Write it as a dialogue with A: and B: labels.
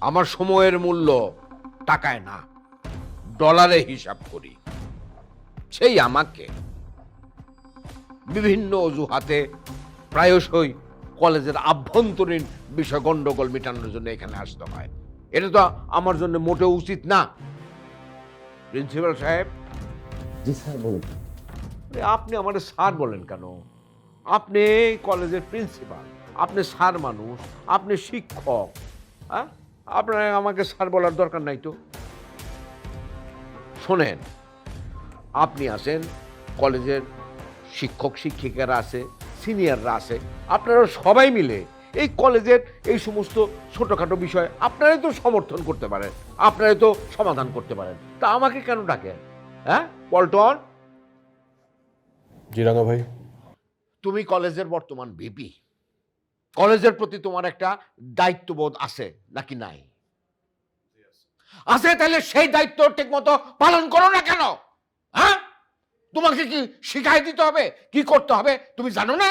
A: আমার সময়ের মূল্য টাকায় না, ডলারে হিসাব করি। সেই আমাকে বিভিন্ন অজুহাতে প্রায়শই কলেজের আভ্যন্তরীণ বিষয় গন্ডগোল মেটানোর জন্য এখানে আসতে হয়। এটা তো আমার জন্য মোটেও উচিত না। প্রিন্সিপাল সাহেব,
B: জি স্যার বলুন।
A: আপনি আমাদের স্যার বলেন কেন? আপনি কলেজের প্রিন্সিপাল, আপনি স্যার মানুষ, আপনি শিক্ষক। হ্যাঁ, আপনার আমাকে স্যার বলার দরকার নাই তো। শোনেন, আপনি আছেন, কলেজের শিক্ষক শিক্ষিকারা আছে, সিনিয়ররা আছে, আপনারা সবাই মিলে এই কলেজের এই সমস্ত ছোটোখাটো বিষয় আপনারাই তো সমর্থন করতে পারেন, আপনারাই তো সমাধান করতে পারেন। তা আমাকে কেন ডাকেন? হ্যাঁ পল্টন,
C: জি রাঙা ভাই।
A: তুমি কলেজের বর্তমান ভিপি, কলেজের প্রতি তোমার একটা দায়িত্ববোধ আছে নাকি নাই? আছে, তাহলে সেই দায়িত্ব ঠিক মতো পালন করো না কেন? হ্যাঁ, তোমাকে কি শিখাই দিতে হবে কি করতে হবে? তুমি জানো না?